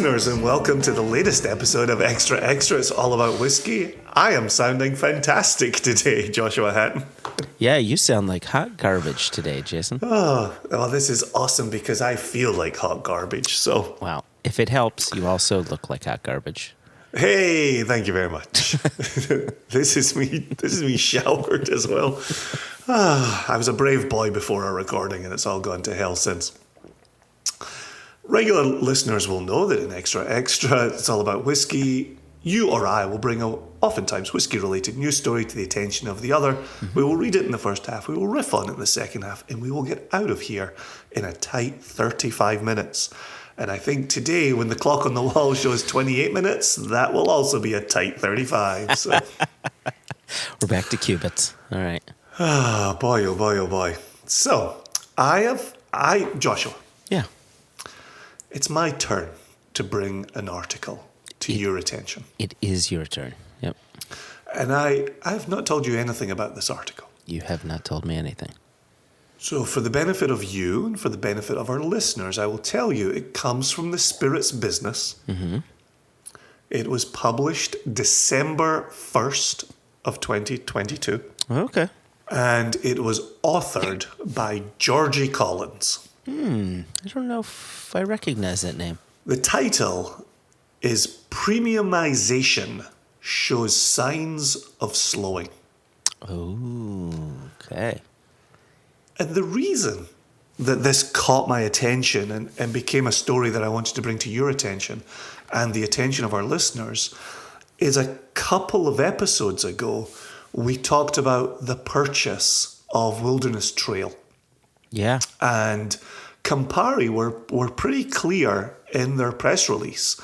listeners, and welcome to the latest episode of Extra Extra. It's all about whiskey. I am sounding fantastic today, Joshua Hatton. Yeah, you sound like hot garbage today, Jason. Oh, well, this is awesome because I feel like hot garbage. So, Wow. If it helps, you also look like hot garbage. hey, thank you very much. This is me showered as well. I was a brave boy before our recording, and it's all gone to hell since. Regular listeners will know that in Extra Extra, it's all about whiskey. You or I will bring a oftentimes whiskey-related news story to the attention of the other. Mm-hmm. We will read it in the first half, we will riff on it in the second half, and we will get out of here in a tight 35 minutes. And I think today, when the clock on the wall shows 28 minutes, that will also be a tight 35. So. We're back to cubits. All right. Ah, boy, oh boy, oh boy. So, Joshua. Yeah. It's my turn to bring an article to your attention. It is your turn. Yep. And I've not told you anything about this article. You have not told me anything. So for the benefit of you and for the benefit of our listeners, I will tell you it comes from the Spirits Business. Mm-hmm. It was published December 1st of 2022. Okay. And it was authored by Georgie Collins. I don't know if I recognize that name. The title is Premiumisation Shows Signs of Slowing. Oh, okay. And the reason that this caught my attention and became a story that I wanted to bring to your attention and the attention of our listeners is a couple of episodes ago, we talked about the purchase of Wilderness Trail. Yeah. And Campari were pretty clear in their press release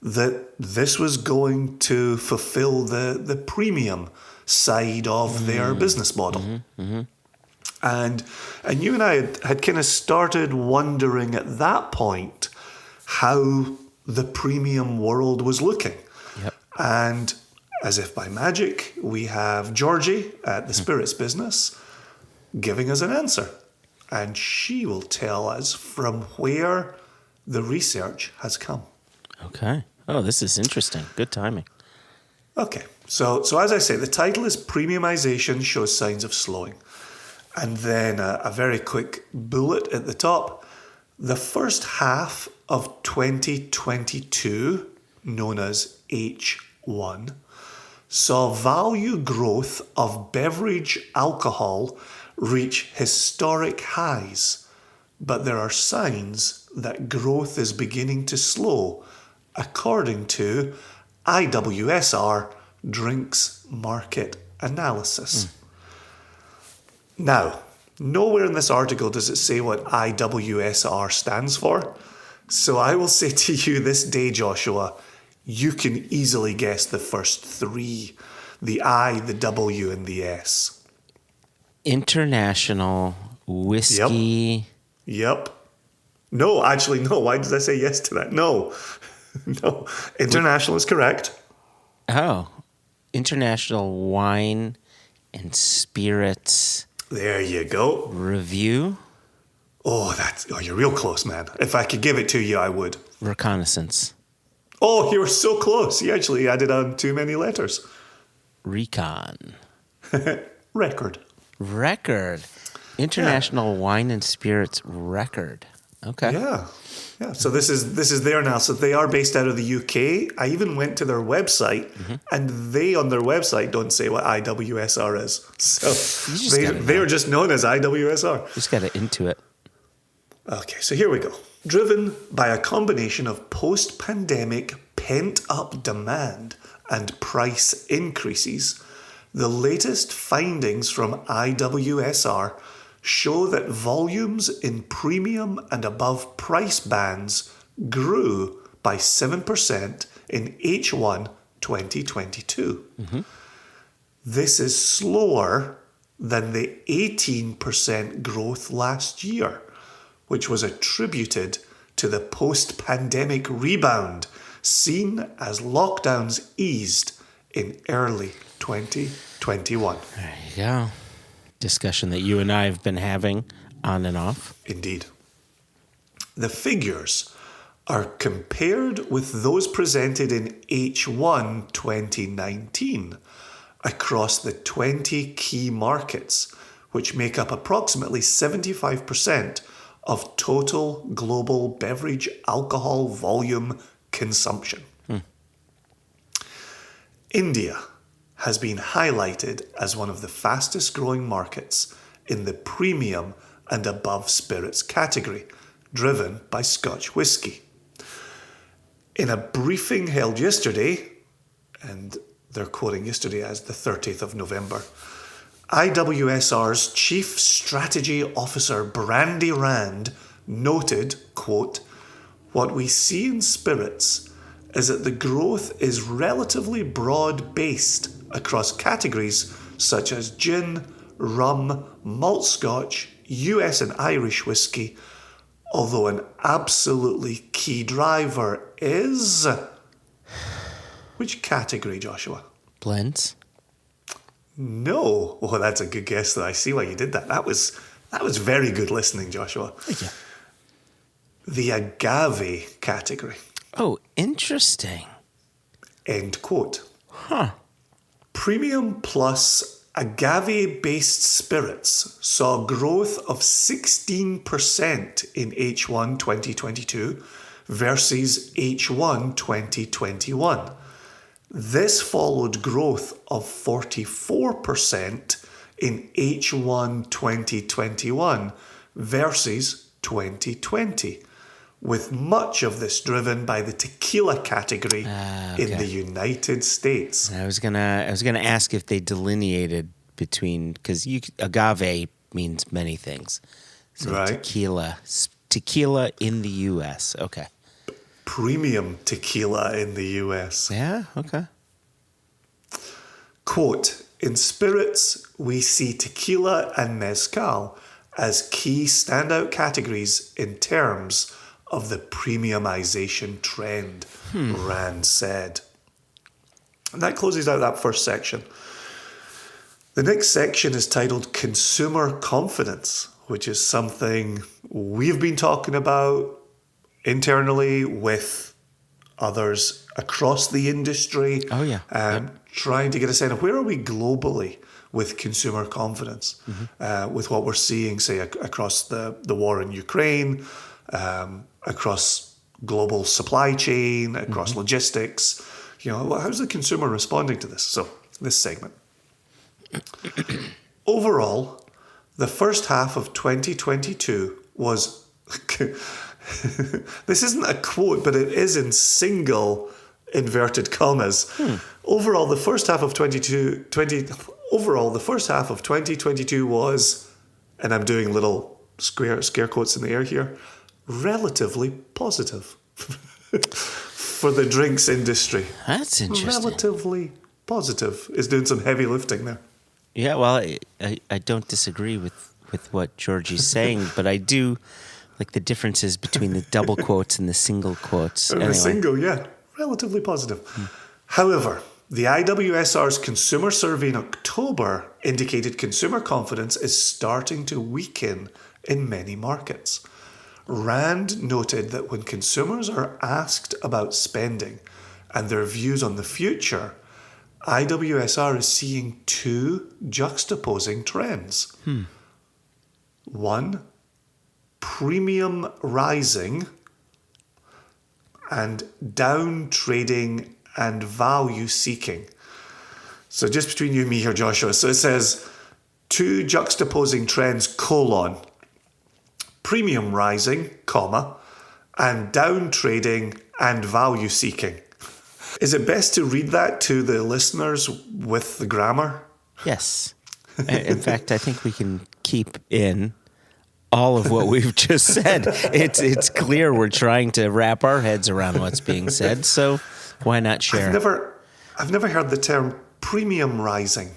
that this was going to fulfill the premium side of their business model. Mm-hmm. Mm-hmm. And you and I had kind of started wondering at that point how the premium world was looking. Yep. And as if by magic, we have Georgie at the Spirits Business giving us an answer. And she will tell us from where the research has come. Okay. Oh, this is interesting. Good timing. Okay. So as I say, the title is Premiumisation Shows Signs of Slowing. And then a very quick bullet at the top. The first half of 2022, known as H1, saw value growth of beverage alcohol reach historic highs, but there are signs that growth is beginning to slow, according to IWSR Drinks Market Analysis. Now, nowhere in this article does it say what IWSR stands for, so I will say to you this day, Joshua, you can easily guess the first three, the I, the W, and the S. International whiskey. Yep. No, actually, no. Why did I say yes to that? No. No. International is correct. Oh. International Wine and Spirits. There you go. Review. Oh, you're real close, man. If I could give it to you, I would. Reconnaissance. Oh, you were so close. You actually added on too many letters. Recon. Record. International Wine and Spirits Record. Okay. Yeah. So this is there now. So they are based out of the UK. I even went to their website, and they on their website don't say what IWSR is. So they are just known as IWSR. Just got to into it. Okay, so here we go. Driven by a combination of post-pandemic pent-up demand and price increases, the latest findings from IWSR show that volumes in premium and above price bands grew by 7% in H1 2022. Mm-hmm. This is slower than the 18% growth last year, which was attributed to the post-pandemic rebound seen as lockdowns eased in early 2021. There you go. Discussion that you and I have been having on and off. Indeed. The figures are compared with those presented in H1 2019 across the 20 key markets, which make up approximately 75% of total global beverage alcohol volume consumption. India has been highlighted as one of the fastest growing markets in the premium and above spirits category, driven by Scotch whisky. In a briefing held yesterday, and they're quoting yesterday as the 30th of November, IWSR's Chief Strategy Officer Brandy Rand noted, quote, "What we see in spirits is that the growth is relatively broad-based across categories such as gin, rum, malt Scotch, US and Irish whiskey, although an absolutely key driver is..." Which category, Joshua? Blends? No. Oh, that's a good guess, though. I see why you did that. That was very good listening, Joshua. Thank you. The agave category. Oh, interesting. End quote. Huh. Premium plus agave-based spirits saw growth of 16% in H1 2022 versus H1 2021. This followed growth of 44% in H1 2021 versus 2020, with much of this driven by the tequila category in the United States. I was gonna ask if they delineated between, because agave means many things. So Right. tequila in the U.S. Okay. Premium tequila in the US. Yeah. Okay. Quote, "In spirits, we see tequila and mezcal as key standout categories in terms of the premiumization trend," Rand said. And that closes out that first section. The next section is titled Consumer Confidence, which is something we've been talking about internally with others across the industry. Oh, yeah. Trying to get a sense of where are we globally with consumer confidence, with what we're seeing, say, across the war in Ukraine, across global supply chain, across logistics. You know, how's the consumer responding to this? So, this segment. Overall, the first half of 2022 was... This isn't a quote, but it is in single inverted commas. Overall, the first half of 2022 was, and I'm doing little scare quotes in the air here, relatively positive for the drinks industry. That's interesting. Relatively positive is doing some heavy lifting there. Yeah, well, I don't disagree with what Georgie's saying, but I do like the differences between the double quotes and the single quotes. The single, yeah, relatively positive. However, the IWSR's consumer survey in October indicated consumer confidence is starting to weaken in many markets. Rand noted that when consumers are asked about spending and their views on the future, IWSR is seeing two juxtaposing trends. One, premium rising, and down trading and value seeking. So just between you and me here, Joshua. So it says two juxtaposing trends, premium rising, and down trading and value seeking. Is it best to read that to the listeners with the grammar? Yes. In fact, I think we can keep in all of what we've just said. It's clear we're trying to wrap our heads around what's being said, so why not share? I've never heard the term premium rising.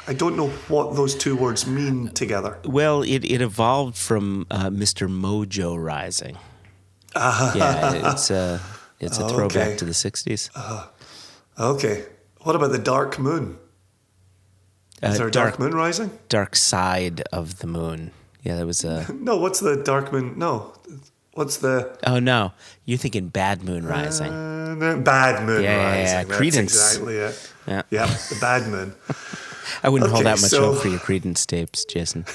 I don't know what those two words mean together. Well, it evolved from Mr. Mojo Rising. Yeah, it's a throwback to the 60s. Okay. What about the dark moon? Is there a dark moon rising? Dark side of the moon. Yeah, that was a... No, what's the dark moon? No. What's the... Oh, no. You're thinking Bad Moon Rising. Bad Moon Rising. Yeah. That's Creedence. exactly it. Yeah. Yeah, the Bad Moon. I wouldn't hold Okay, that much so- hope for your Creedence tapes, Jason.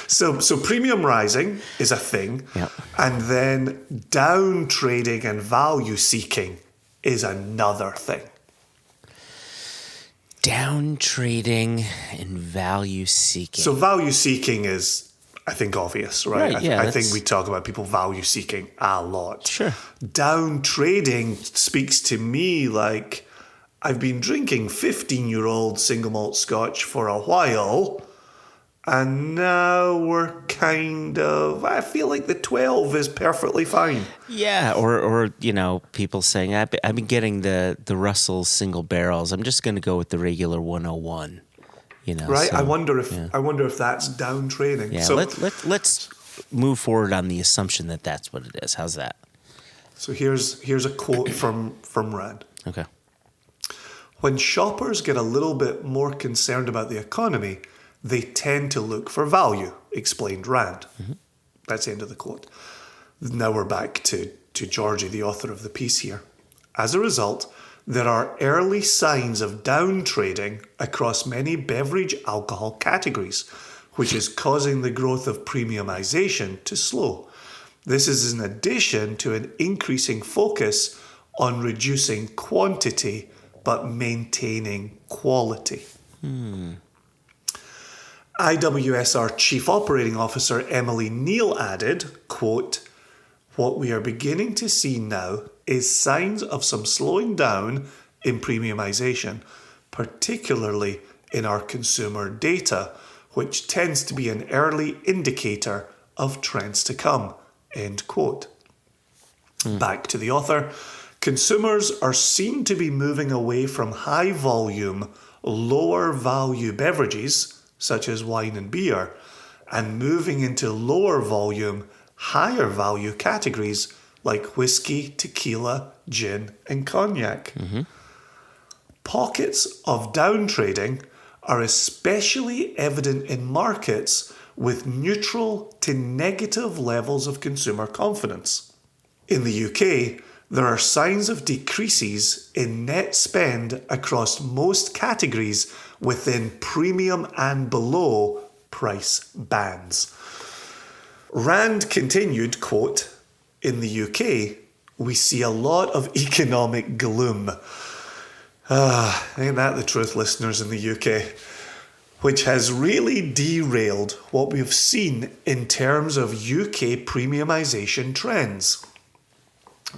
So premium rising is a thing, Yep. and then down trading and value seeking is another thing. Down trading and value seeking. So value seeking is, I think, obvious, right? Right, yeah, I think that's- we talk about people value seeking a lot. Sure. Down trading speaks to me like I've been drinking 15-year-old single malt scotch for a while, and now we're kind of, I feel like the 12 is perfectly fine. Yeah, or people saying, I've been getting the Russell single barrels. I'm just going to go with the regular 101. Right? so, I wonder yeah. if that's down trading. Yeah, So, let's move forward on the assumption that that's what it is. How's that? so here's a quote from Rand. Okay. When shoppers get a little bit more concerned about the economy, they tend to look for value, explained Rand. Mm-hmm. That's the end of the quote. Now we're back to Georgie, the author of the piece here. As a result, there are early signs of down trading across many beverage alcohol categories, which is causing the growth of premiumization to slow. This is in addition to an increasing focus on reducing quantity but maintaining quality. IWSR Chief Operating Officer Emily Neal added, quote, "What we are beginning to see now is signs of some slowing down in premiumization, particularly in our consumer data, which tends to be an early indicator of trends to come," end quote. Back to the author. Consumers are seen to be moving away from high volume, lower value beverages, such as wine and beer, and moving into lower volume, higher value categories like whiskey, tequila, gin, and cognac. Pockets of down trading are especially evident in markets with neutral to negative levels of consumer confidence. In the UK, there are signs of decreases in net spend across most categories within premium and below price bands. Rand continued, quote, "In the UK, we see a lot of economic gloom." Ain't that the truth, listeners, in the UK? Which has really derailed what we've seen in terms of UK premiumisation trends.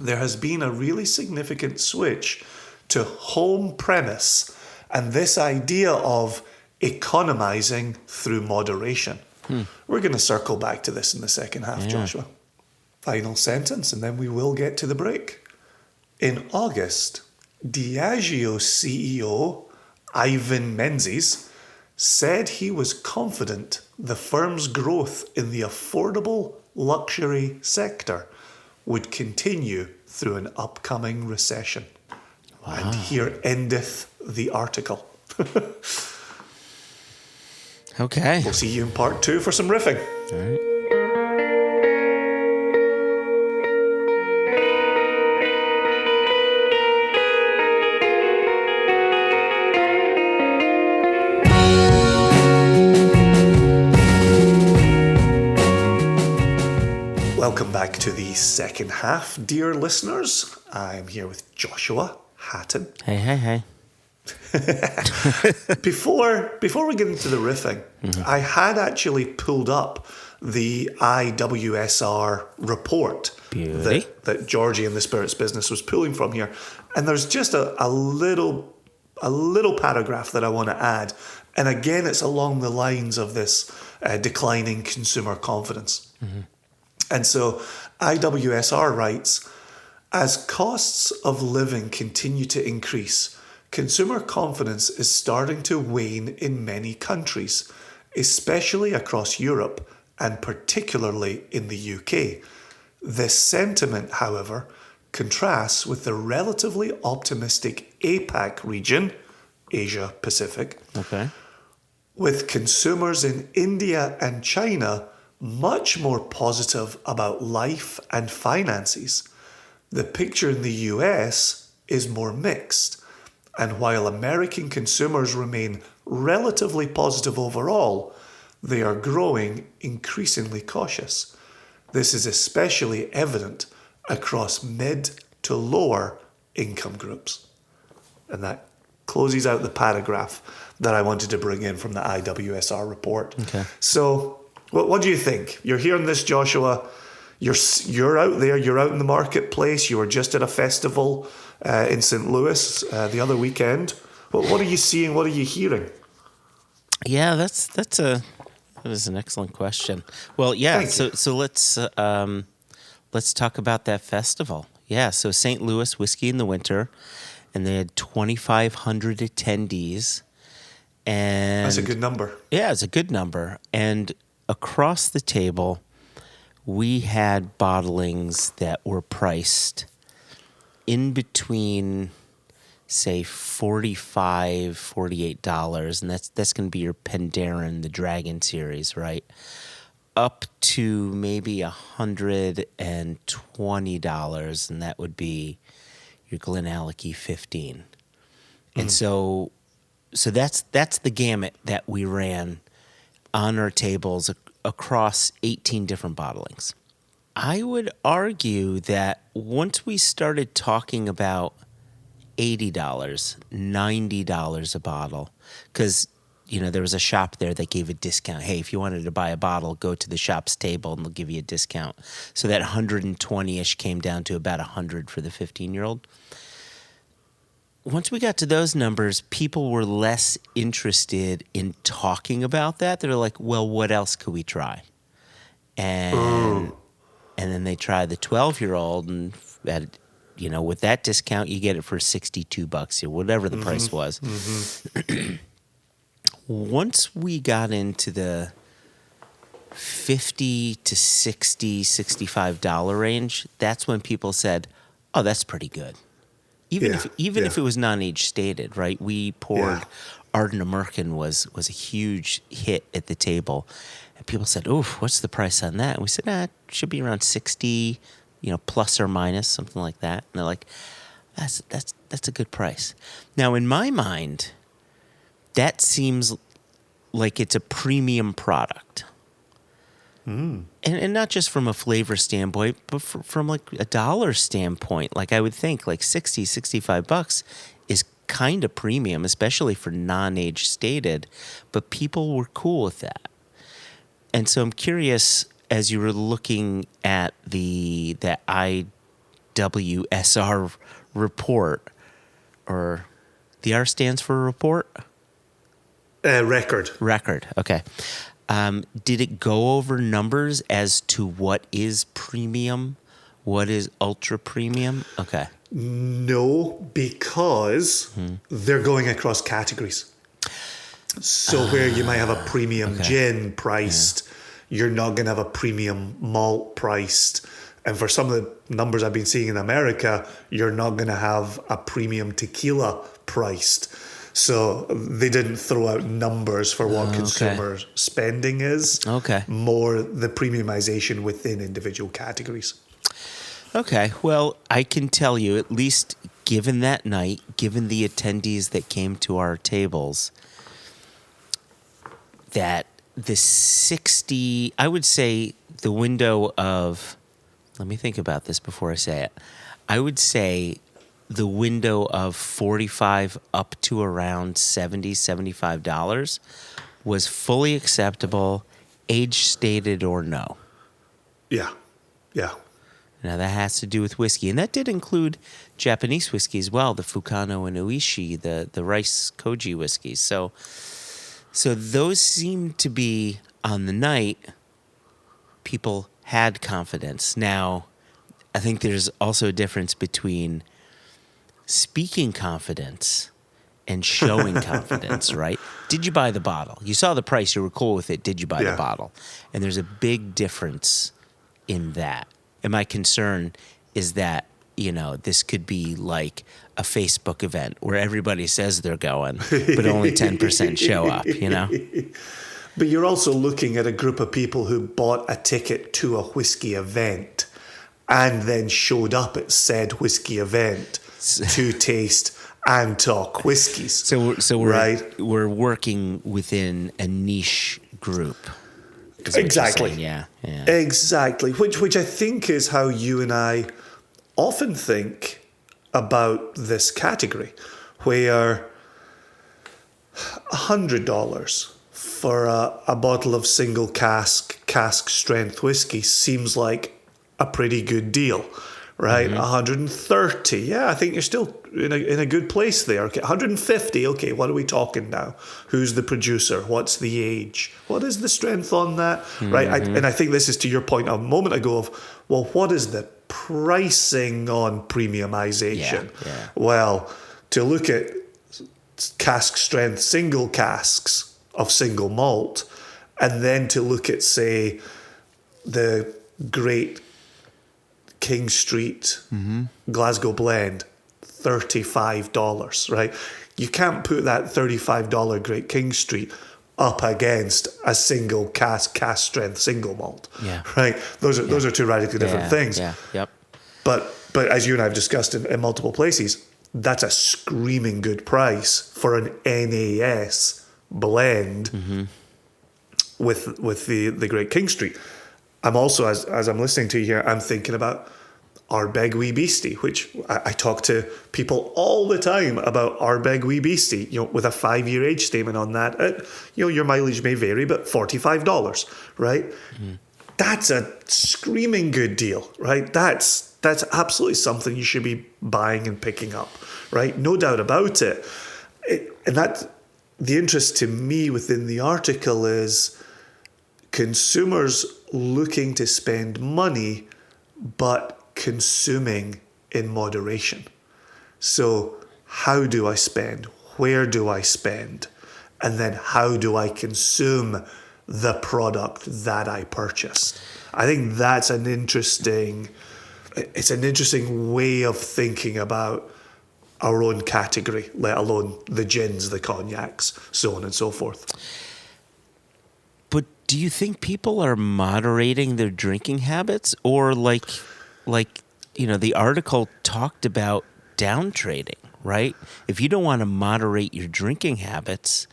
There has been a really significant switch to home premise and this idea of economizing through moderation. We're going to circle back to this in the second half, Joshua. Final sentence, and then we will get to the break. In August, Diageo CEO Ivan Menzies said he was confident the firm's growth in the affordable luxury sector would continue through an upcoming recession. Wow. And here endeth the article. Okay. We'll see you in part 2 for some riffing. All right. Welcome back to the second half, dear listeners. I'm here with Joshua Hatton. Hey. Before we get into the riffing, I had actually pulled up the IWSR report that Georgie and the Spirits Business was pulling from here, and there's just a little paragraph that I want to add, and again it's along the lines of this declining consumer confidence. And so IWSR writes, as costs of living continue to increase, consumer confidence is starting to wane in many countries, especially across Europe and particularly in the UK. This sentiment, however, contrasts with the relatively optimistic APAC region, Asia Pacific, Okay. with consumers in India and China much more positive about life and finances. The picture in the US is more mixed. And while American consumers remain relatively positive overall, they are growing increasingly cautious. This is especially evident across mid to lower income groups. And that closes out the paragraph that I wanted to bring in from the IWSR report. Okay. So, what do you think? You're hearing this, Joshua. You're out there. You're out in the marketplace. You were just at a festival in St. Louis the other weekend. What are you seeing? What are you hearing? Yeah, that is an excellent question. Well, yeah. So let's talk about that festival. Yeah. So St. Louis Whiskey in the Winter, and they had 2,500 attendees. And that's a good number. Yeah, it's a good number. And across the table, we had bottlings that were priced in between, say, $45, $48, and that's going to be your Penderyn, the Dragon series, right? Up to maybe $120, and that would be your Glenallachie 15. And so that's the gamut that we ran on our tables across 18 different bottlings. I would argue that once we started talking about $80, $90 a bottle, because there was a shop there that gave a discount. Hey, if you wanted to buy a bottle, go to the shop's table and they'll give you a discount. So that 120-ish came down to about 100 for the 15-year-old. Once we got to those numbers, people were less interested in talking about that. They're like, well, what else could we try? And then they try the 12-year-old, and with that discount, you get it for $62 or whatever the price was. Mm-hmm. Once we got into the $50 to $60, $65 range, that's when people said, oh, that's pretty good. Even if it was non-age stated, right? We poured Ardent American was a huge hit at the table, and people said, "Oof, what's the price on that?" And we said, it should be around 60, plus or minus, something like that." And they're like, "That's a good price." Now, in my mind, that seems like it's a premium product. And not just from a flavor standpoint, but from like a dollar standpoint. Like I would think like $60, $65 is kind of premium, especially for non-age stated, but people were cool with that. And so I'm curious, as you were looking at that IWSR report, or the R stands for report? Record. Record, okay. Did it go over numbers as to what is premium, what is ultra premium? Okay. No, because they're going across categories. So where you might have a premium gin priced, you're not going to have a premium malt priced. And for some of the numbers I've been seeing in America, you're not going to have a premium tequila priced. So they didn't throw out numbers for what consumer spending is. Okay. More the premiumization within individual categories. Okay. Well, I can tell you, at least given that night, given the attendees that came to our tables, that the 60, I would say the window of, let me think about this before I say it. I would say the window of $45 up to around $70, $75 was fully acceptable, age stated or no. Yeah. Now that has to do with whiskey, and that did include Japanese whiskey as well, the Fukano and Oishi, the rice koji whiskeys. So those seem to be, on the night, people had confidence. Now, I think there's also a difference between speaking confidence and showing confidence, right? Did you buy the bottle? You saw the price, you were cool with it. Did you buy the bottle? And there's a big difference in that. And my concern is that, this could be like a Facebook event where everybody says they're going, but only 10% show up, But you're also looking at a group of people who bought a ticket to a whiskey event and then showed up at said whiskey event to taste and talk whiskeys. So we're working within a niche group. Exactly. Yeah. Exactly. Which I think is how you and I often think about this category, where $100 for a bottle of single cask strength whiskey seems like a pretty good deal, right? 130, yeah, I think you're still in a good place there. Okay, 150, okay, what are we talking now? Who's the producer? What's the age? What is the strength on that? Right, and I think this is to your point a moment ago of, well, what is the pricing on premiumization? Yeah. Well, to look at cask strength single casks of single malt, and then to look at, say, the great King Street Glasgow blend, $35, right? You can't put that $35 Great King Street up against a single cask strength single malt, right? Those are two radically different things. Yeah. Yep. But as you and I have discussed in multiple places, that's a screaming good price for an NAS blend with the Great King Street. I'm also, as I'm listening to you here, I'm thinking about Ardbeg Wee Beastie, which I talk to people all the time about Ardbeg Wee Beastie, with a 5-year age statement on that. Your mileage may vary, but $45, right? That's a screaming good deal, right? That's absolutely something you should be buying and picking up, right? No doubt about it. And that the interest to me within the article is consumers looking to spend money, but consuming in moderation. So how do I spend? Where do I spend? And then how do I consume the product that I purchased? I think that's an interesting way of thinking about our own category, let alone the gins, the cognacs, so on and so forth. But do you think people are moderating their drinking habits, or like the article talked about down trading, right? If you don't want to moderate your drinking habits,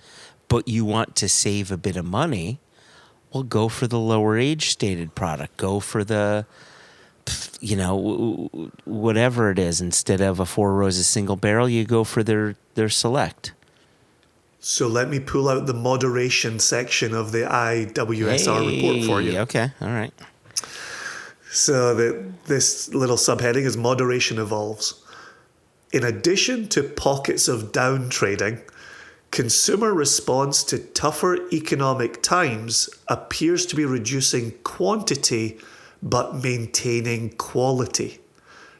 but you want to save a bit of money, well, go for the lower age stated product. Go for the, whatever it is. Instead of a Four Roses single barrel, you go for their select. So let me pull out the moderation section of the IWSR report for you. Okay, all right. So this little subheading is Moderation Evolves. In addition to pockets of down trading, consumer response to tougher economic times appears to be reducing quantity but maintaining quality.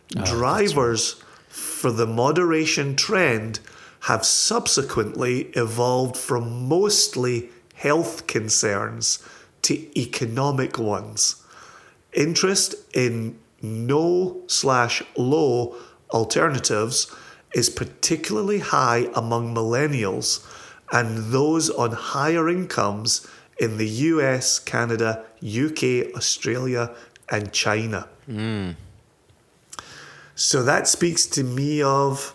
Drivers for the moderation trend have subsequently evolved from mostly health concerns to economic ones. Interest in no/low alternatives is particularly high among millennials and those on higher incomes in the US, Canada, UK, Australia, and China. So that speaks to me of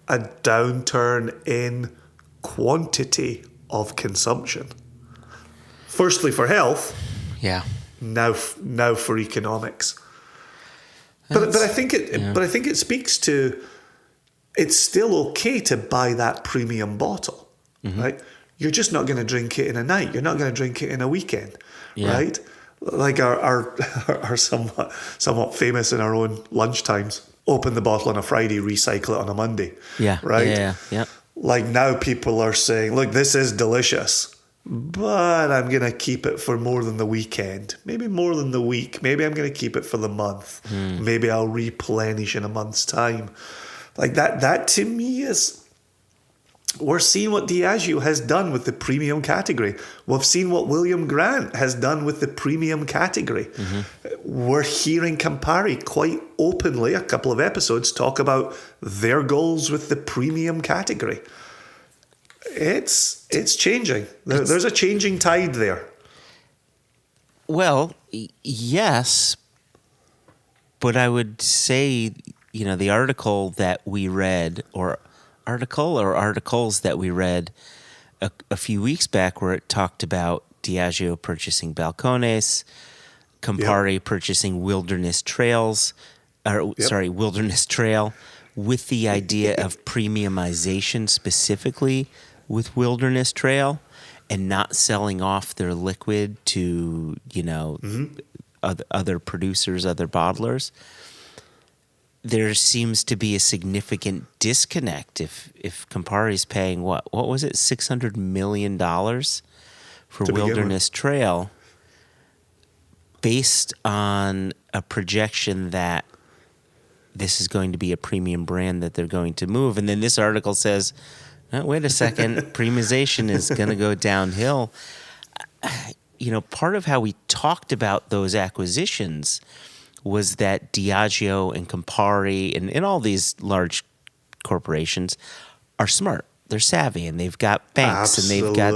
a downturn in quantity of consumption. Firstly, for health. Yeah. Now for economics. But I think it speaks to, it's still okay to buy that premium bottle, right? You're just not going to drink it in a night. You're not going to drink it in a weekend, right? Like our somewhat famous in our own lunchtimes. Open the bottle on a Friday, recycle it on a Monday. Yeah. Right? Yeah. Like now people are saying, look, this is delicious, but I'm going to keep it for more than the weekend. Maybe more than the week. Maybe I'm going to keep it for the month. Maybe I'll replenish in a month's time. Like that to me is, we're seeing what Diageo has done with the premium category. We've seen what William Grant has done with the premium category. We're hearing Campari quite openly, a couple of episodes, talk about their goals with the premium category. It's changing. There's a changing tide there. Well, yes, but I would say, the article that we read, or articles that we read a few weeks back, where it talked about Diageo purchasing Balcones, Campari purchasing Wilderness Trail, with the idea of premiumization specifically with Wilderness Trail, and not selling off their liquid to, other producers, other bottlers. There seems to be a significant disconnect if Campari's paying what was it, $600 million for Wilderness Trail, based on a projection that this is going to be a premium brand that they're going to move. And then this article says, wait a second, premiumization is going to go downhill. Part of how we talked about those acquisitions was that Diageo and Campari and all these large corporations are smart. They're savvy, and they've got banks, and they've got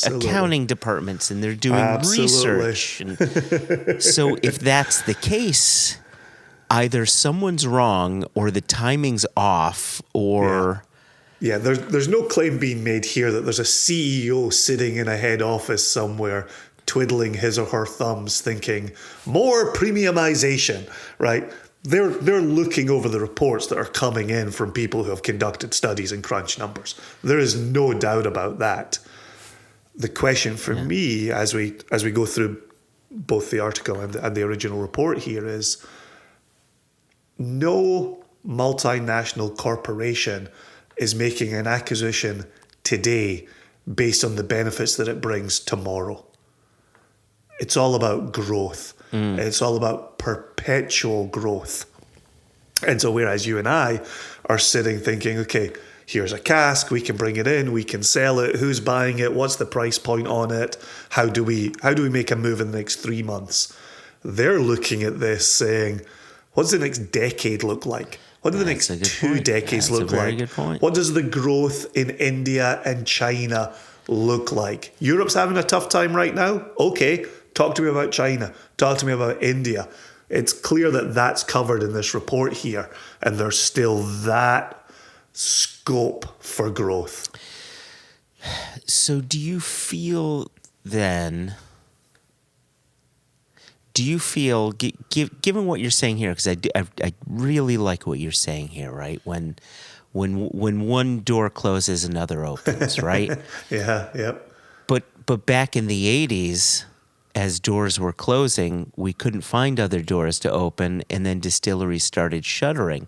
accounting departments, and they're doing research. And so if that's the case, either someone's wrong or the timing's off, or... Yeah, there's no claim being made here that there's a CEO sitting in a head office somewhere twiddling his or her thumbs thinking, more premiumization, right? They're looking over the reports that are coming in from people who have conducted studies and crunched numbers. There is no doubt about that. The question for me, as we go through both the article and the original report here, is no multinational corporation is making an acquisition today based on the benefits that it brings tomorrow. It's all about growth. It's all about perpetual growth. And so whereas you and I are sitting thinking, okay, here's a cask, we can bring it in, we can sell it, who's buying it, what's the price point on it, how do we make a move in the next 3 months? They're looking at this saying, what does the next decade look like? What do the next 2 decades look like? Good point. What does the growth in India and China look like? Europe's having a tough time right now? Okay, talk to me about China. Talk to me about India. It's clear that that's covered in this report here, and there's still that scope for growth. So do you feel then... Do you feel, given what you're saying here, because I really like what you're saying here, right? When one door closes, another opens, right? Yep. But back in the 80s, as doors were closing, we couldn't find other doors to open, and then distilleries started shuttering.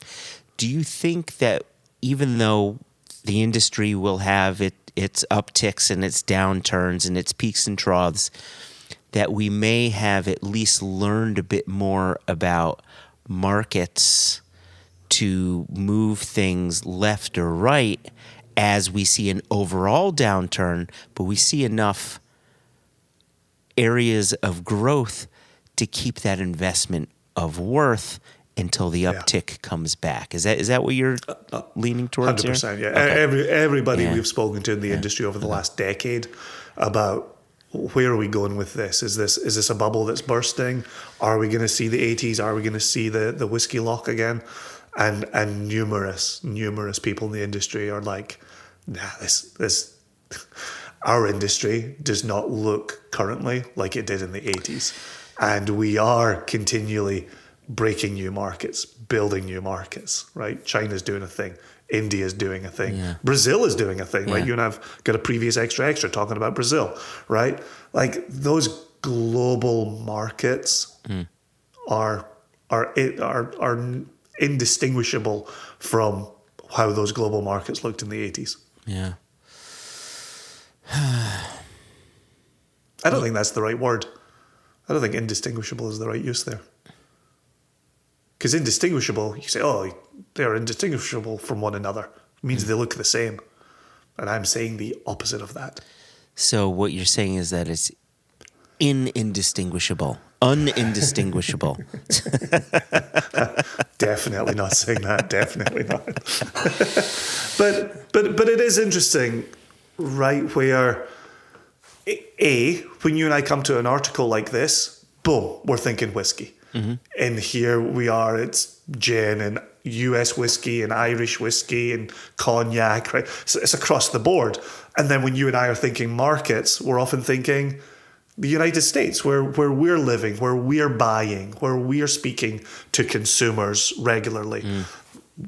Do you think that even though the industry will have its upticks and its downturns and its peaks and troughs, that we may have at least learned a bit more about markets to move things left or right as we see an overall downturn, but we see enough areas of growth to keep that investment of worth until the uptick comes back? Is that what you're leaning towards 100%, here? yeah. Okay. Everybody we've spoken to in the industry over the last decade about where are we going with this? Is this a bubble that's bursting? Are we going to see the 80s? Are we going to see the whiskey lock again? And numerous people in the industry are like, nah, this our industry does not look currently like it did in the 80s. And we are continually breaking new markets, building new markets, right? China's doing a thing. India's doing a thing. Yeah. Brazil is doing a thing. Yeah. Like you and I've got a previous extra talking about Brazil, right? Like those global markets are indistinguishable from how those global markets looked in the 80s. Yeah. I don't think that's the right word. I don't think indistinguishable is the right use there. Because indistinguishable, you say, oh, they're indistinguishable from one another. It means they look the same. And I'm saying the opposite of that. So what you're saying is that it's indistinguishable. Unindistinguishable. Definitely not saying that. Definitely not. But it is interesting right? Where when you and I come to an article like this, boom, we're thinking whiskey. And here we are, it's gin and US whiskey and Irish whiskey and cognac, right? So it's across the board. And then when you and I are thinking markets, we're often thinking the United States, where we're living, where we're buying, where we're speaking to consumers regularly.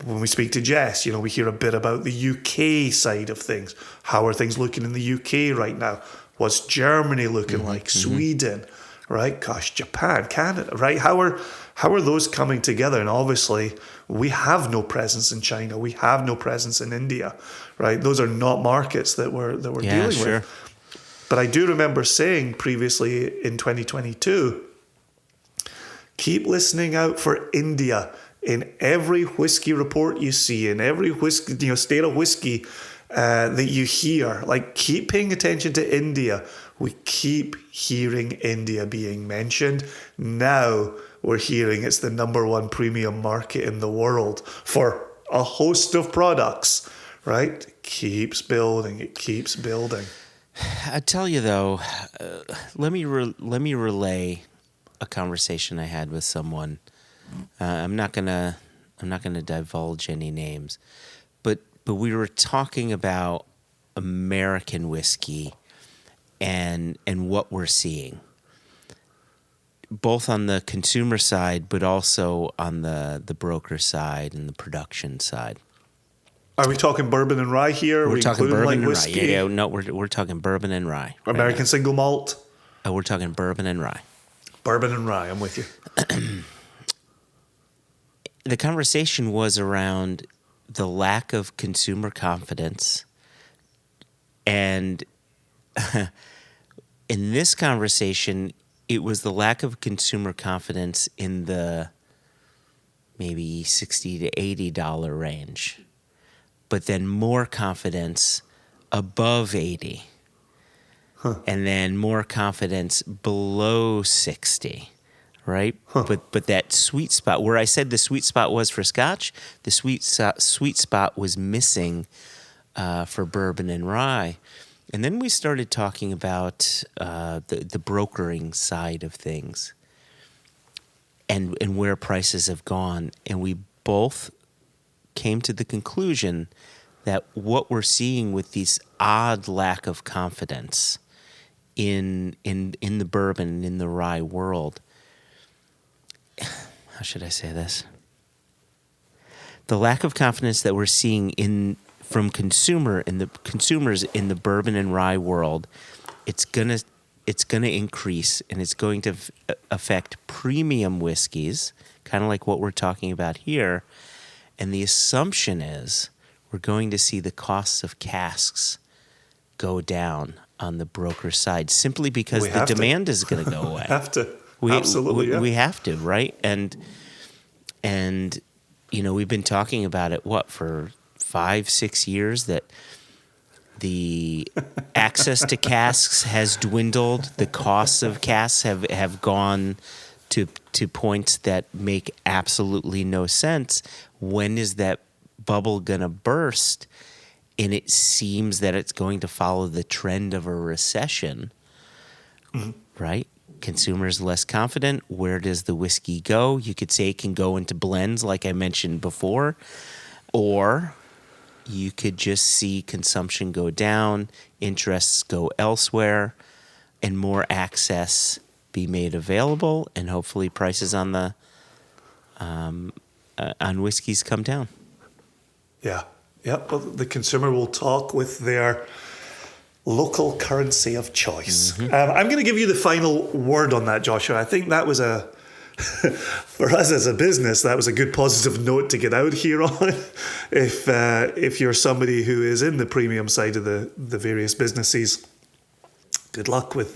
When we speak to Jess, we hear a bit about the UK side of things. How are things looking in the UK right now? What's Germany looking like? Sweden, right? Gosh, Japan, Canada, right? How are those coming together? And obviously, we have no presence in China. We have no presence in India, right? Those are not markets that we're dealing with. But I do remember saying previously in 2022, keep listening out for India in every whiskey report you see, in every whiskey, state of whiskey that you hear. Like, keep paying attention to India. We keep hearing India being mentioned. Now we're hearing it's the #1 premium market in the world for a host of products, right? It keeps building. It keeps building. I tell you though, let me relay a conversation I had with someone. I'm not gonna divulge any names, but we were talking about American whiskey and what we're seeing, both on the consumer side, but also on the broker side and the production side. Are we talking bourbon and rye here? We're talking bourbon and whiskey? rye. Yeah, no, we're talking bourbon and rye. American right single malt? we're talking bourbon and rye. Bourbon and rye, I'm with you. The conversation was around the lack of consumer confidence. And in this conversation, it was the lack of consumer confidence in the maybe $60 to $80 range, but then more confidence above 80, and then more confidence below 60, right? But that sweet spot, where I said the sweet spot was for Scotch, the sweet spot was missing for bourbon and rye. And then we started talking about the brokering side of things and where prices have gone. And we both came to the conclusion that what we're seeing with this odd lack of confidence in the bourbon and in the rye world, how should I say this? The lack of confidence that we're seeing from consumers in the bourbon and rye world, it's gonna increase, and it's going to affect premium whiskeys, kind of like what we're talking about here. And the assumption is we're going to see the costs of casks go down on the broker side, simply because the demand is going to go away. Absolutely. We have to, right? And we've been talking about it for 5-6 years, that the access to casks has dwindled. The costs of casks have gone to points that make absolutely no sense. When is that bubble gonna burst? And it seems that it's going to follow the trend of a recession, right? Consumers less confident. Where does the whiskey go? You could say it can go into blends, like I mentioned before, or you could just see consumption go down, interests go elsewhere, and more access be made available, and hopefully prices on whiskeys come down. Yeah. Well, the consumer will talk with their local currency of choice. I'm going to give you the final word on that, Joshua. I think that was for us as a business, that was a good positive note to get out here on. If you're somebody who is in the premium side of the various businesses, good luck with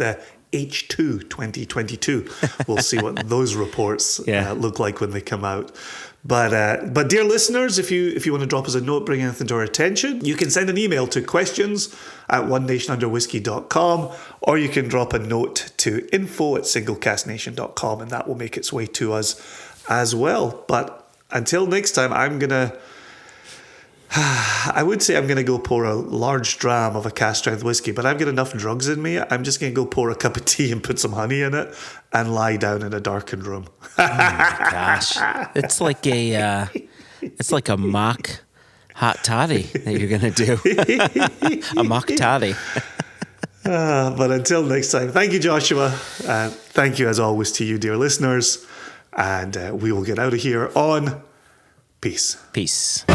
H2 2022. We'll see what those reports look like when they come out. But dear listeners, if you want to drop us a note, bring anything to our attention, you can send an email to questions@onenationunderwhiskey.com, or you can drop a note to info@singlecasknation.com, and that will make its way to us as well. But until next time, I'm going to I would say I'm going to go pour a large dram of a cask strength whiskey, but I've got enough drugs in me. I'm just going to go pour a cup of tea and put some honey in it and lie down in a darkened room. Oh my gosh. It's like a mock hot toddy that you're going to do. A mock toddy. But until next time, thank you, Joshua. Thank you, as always, to you, dear listeners. And we will get out of here on peace. Peace.